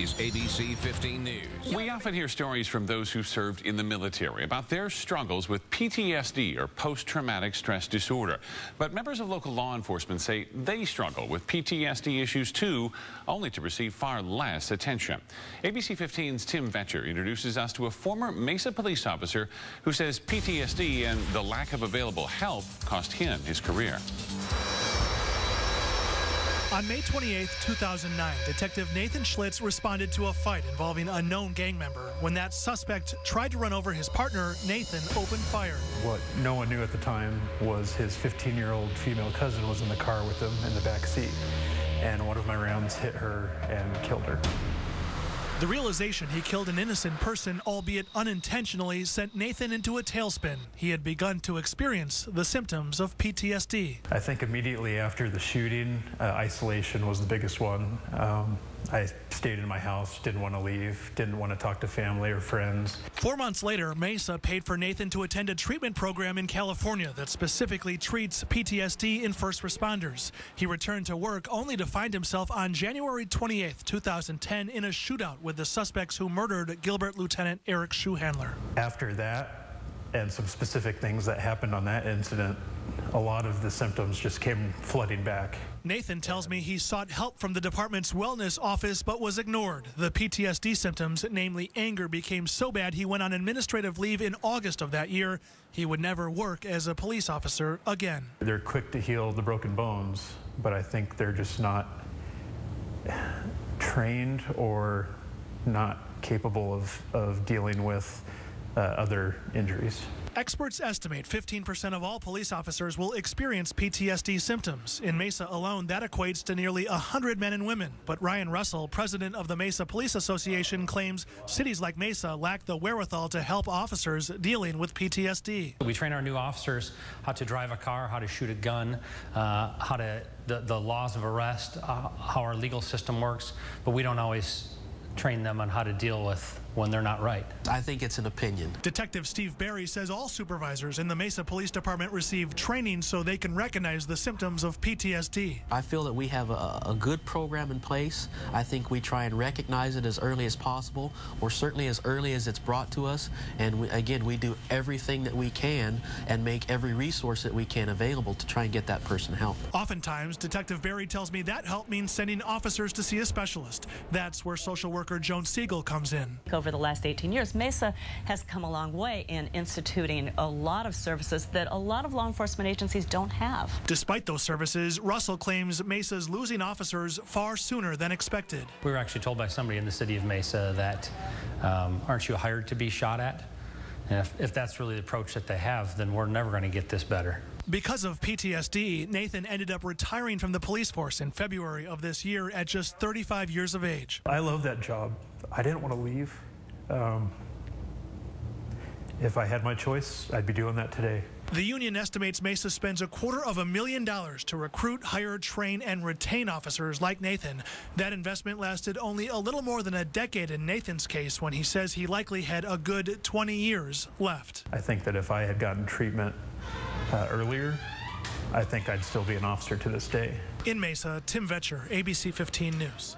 today's ABC 15 News. We often hear stories from those who served in the military about their struggles with PTSD, or post-traumatic stress disorder. But members of local law enforcement say they struggle with PTSD issues too, only to receive far less attention. ABC 15's Tim Vetcher introduces us to a former Mesa police officer who says PTSD and the lack of available help cost him his career. On May 28, 2009, Detective Nathan Schlitz responded to a fight involving a known gang member. When that suspect tried to run over his partner, Nathan opened fire. What no one knew at the time was his 15-year-old female cousin was in the car with him in the back seat, and one of my rounds hit her and killed her. The realization he killed an innocent person, albeit unintentionally, sent Nathan into a tailspin. He had begun to experience the symptoms of PTSD. I think immediately after the shooting, isolation was the biggest one. I stayed in my house, didn't want to leave, didn't want to talk to family or friends. 4 months later, Mesa paid for Nathan to attend a treatment program in California that specifically treats PTSD in first responders. He returned to work only to find himself on January 28, 2010 in a shootout with the suspects who murdered Gilbert Lieutenant Eric Schuhandler. After that, and some specific things that happened on that incident, a lot of the symptoms just came flooding back. Nathan tells me he sought help from the department's wellness office but was ignored. The PTSD symptoms, namely anger, became so bad he went on administrative leave in August of that year. He would never work as a police officer again. They're quick to heal the broken bones, but I think they're just not trained or not capable of dealing with other injuries. Experts estimate 15% of all police officers will experience PTSD symptoms. In Mesa alone, that equates to nearly 100 men and women. But Ryan Russell, president of the Mesa Police Association, claims cities like Mesa lack the wherewithal to help officers dealing with PTSD. We train our new officers how to drive a car, how to shoot a gun, the laws of arrest, how our legal system works, but we don't always train them on how to deal with when they're not right. I think it's an opinion. Detective Steve Berry says all supervisors in the Mesa Police Department receive training so they can recognize the symptoms of PTSD. I feel that we have a good program in place. I think we try and recognize it as early as possible, or certainly as early as it's brought to us. And again, we do everything that we can and make every resource that we can available to try and get that person help. Oftentimes, Detective Berry tells me that help means sending officers to see a specialist. That's where social worker Joan Siegel comes in. Over the last 18 years, Mesa has come a long way in instituting a lot of services that a lot of law enforcement agencies don't have. Despite those services, Russell claims Mesa's losing officers far sooner than expected. We were actually told by somebody in the city of Mesa that, aren't you hired to be shot at? And if that's really the approach that they have, then we're never going to get this better. Because of PTSD, Nathan ended up retiring from the police force in February of this year at just 35 years of age. I love that job. I didn't want to leave. If I had my choice, I'd be doing that today. The union estimates Mesa spends $250,000 to recruit, hire, train, and retain officers like Nathan. That investment lasted only a little more than a decade in Nathan's case, when he says he likely had a good 20 years left. I think that if I had gotten treatment earlier, I think I'd still be an officer to this day. In Mesa, Tim Vetcher, ABC 15 News.